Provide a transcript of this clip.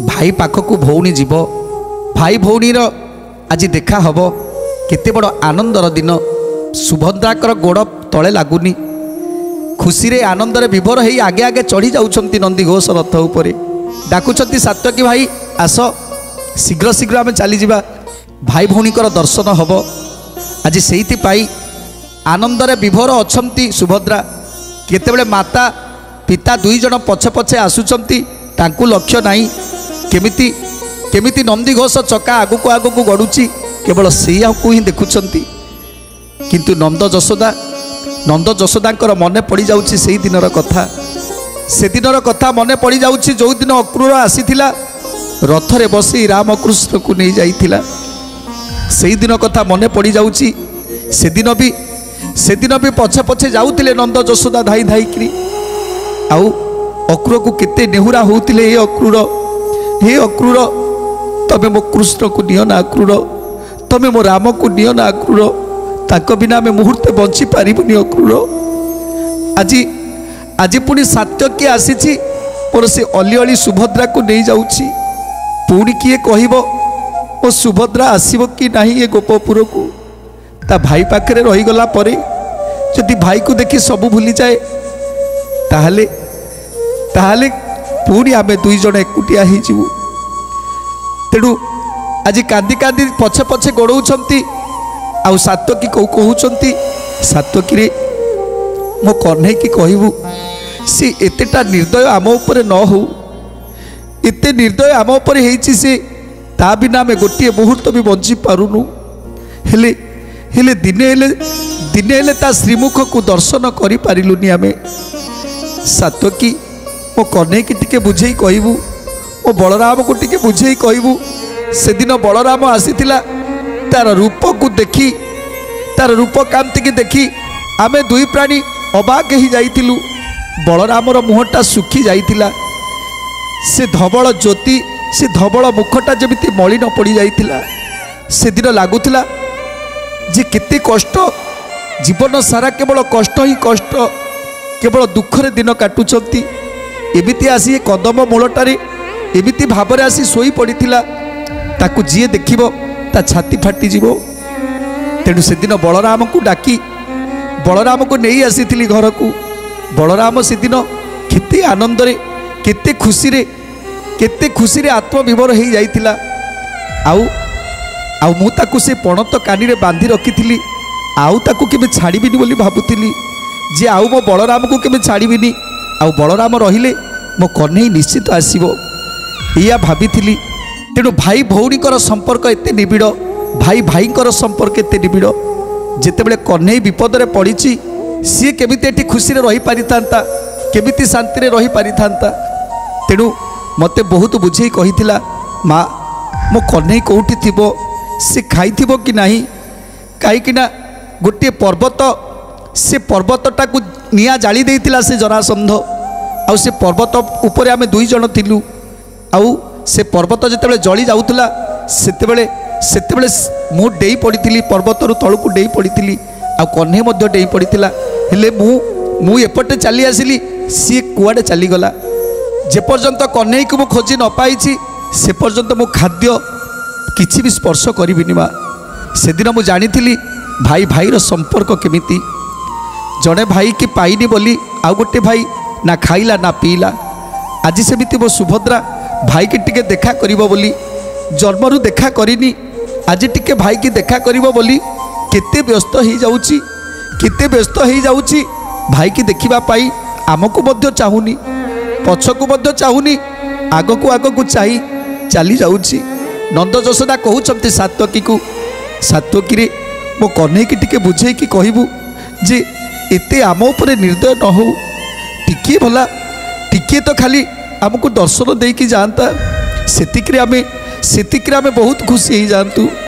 भाई पाखक भौणी जीव भाई भौणीर आज देखा हब केते बड़ आनंदर दिन। सुभद्राकर गोड़ तले लगुनि खुशी रे आनंदरे विभोर होई आगे आगे चढ़ी जाउछंती नंदीघोष रथ उपरे डाकुछंती सात्यकी भाई आस शीघ्र शीघ्र आम चली जावा भाई भौणीकर दर्शन हब। आज सेइथि पाई आनंदरे विभोर अछंती सुभद्रा। केतेबेले माता पिता दुई जन पछे पछे आसुचंती तांकु लक्ष्य नाही केमिति केमिति नंदीघोष चका आगुक आगुक गड़ुची केवल सेया को ही देखुचंती। किंतु नंद जशोदांकर मने पड़ी जाउची सेई दिनर कथा। से दिनर कथा मने पड़ी जाउची जो दिन अक्रूर आसीथिला रथरे बसी रामकृष्ण को नहीं जाइथिला। सेई दिन कथा मने पड़ी जाउची। से दिन भी पछे पछे जाउथिले नंद जशोदा धाई धाई करी आउ अक्रूर को केते नेहुरा होउथिले। हे अक्रूर तमे मो कृष्ण को नियो ना अक्रूर, तमे मो राम को नियो ना अक्रूर, ताको बिना में मुहूर्ते बंची पारिबुनी अक्रूर। आज पुणी सात्यकी आसीची मोर से अली अली सुभद्रा को नहीं जाउची। पुणी किए कहबो ओ सुभद्रा आसीबो कि नाही ए गोपपुर को। ता भाई पाखरे रही गला परे जदि भाई को देखि सब भूली जाए ताहले ताहले पुणी आमे दुई जण एकुटिया ही जीवु। तेणु आज कांदी कांदी पछे पछे गोड़ौछंती आउ सात्यकी कहउछंती सात्यकी रे मो कन्हई की कहबू सी एतेटा निर्दय आम उपरे न हो, एते निर्दय आम उपरे हेछि से ता बिना आमे गोटिए मुहूर्त भी बंची पारुनु। हेले हेले दिने हेले ता श्रीमुख को दर्शन करि पारिलुनी आमे। सात्यकी मो कन्हई की टिके बुझेई कहबू, ओ बलराम को टिके बुझेई कहबू से दिन बलराम आसीथिला तार रूप को देखी तार रूप कांति की देखी आमे दुई प्राणी अबाक ही जाइथिलु। बलरामर मुहटा सुखी जाइथिला, से धवल ज्योति से धवल मुखटा जमिति मलिन पड़ी जाइथिला। से दिन लागुथिला जे केते कष्ट जीवन सारा केवल कष्ट ही कष्ट केवल दुखरे दिन काटुचंती। एमिति आसी कदम मूलटारे एमिति भावरे आसी सोई पड़िथिला ताकू जी देखिबो ता छाती फाटी जीवो। तेणु से दिन बलराम को डाकी बलराम को नहीं आसीथिली घर को। बलराम से दिन केते आनंदरे केते खुशी रे आत्मविभोर हो जाइथिला। आउ मु ताकू से पणत कानी रे बांधी रखिथिली आउ ताकू केबे छाड़ीबिनी बोली भाबुथिली जे आउ मो बलराम को केबे छाड़ीबिनी। आउ बलराम रहिले मो कन्हई निश्चित आसीबो या भाबिथिली। तेणु भाई भौणीकर संपर्क एते निबिड़, भाई भाईकर संपर्क एते निबिड़। जेतेबेले कन्हई विपद रे पड़ीची सी केमिति एठी खुशी रे रही पारिथांता, केमिति शांति रे रही पारिथांता। तेणु मते बहुत बुझेई कहिथिला माँ मो कन्हई कोउठी थिबो से खाइथिबो कि नाही, काईकिना गोटे पर्वत से पर्वतटा को निया जाली देइथिला से जरासंध। आउ से पर्वत उपरे आमे दुई जण थिलु। आउ से पर्वत जितेबाला जली जाउथला सेतेबेले मु डेई पड़ी पर्वत रु तलू डेई पड़ी आ कन्हई मध्य डेई पड़ीला। हेले मु एपटे चली आसिली सी कुआडे चलीगला। जेपर्यंत कन्हई को मु खोजी न पाई से पर्यंत मु खाद्य किछि भी स्पर्श करिबिनी मा। से दिन मु जानिथिली भाई भाईर संपर्क केमिति। जड़े भाई की पाइनी बोली आउ गोटे भाई ना खाइला ना पीला। आज सेमिति मो सुभद्रा भाई की टिके देखा करिबो बोली जन्मरू देखा करिनी, आज टिके भाई की देखा करिबो बोली केते व्यस्त ही जाउची, केते व्यस्त ही जाउची। भाई की देखिबा पाई आमको मध्य चाहुनी, पछकू मध्य चाहुनी, आगकू आगकू चाही चली जाउची। नंद जशोदा कहउछंती सात्यकी को सात्यकी रे मो कन्हई की टिके बुझेई कि कहबू जे एते आम उपरे निर्दय न हो, टिके भला टिके तो खाली आमको दर्शन देकी जानता सेतिकरे आमे बहुत खुशी ही जानतु।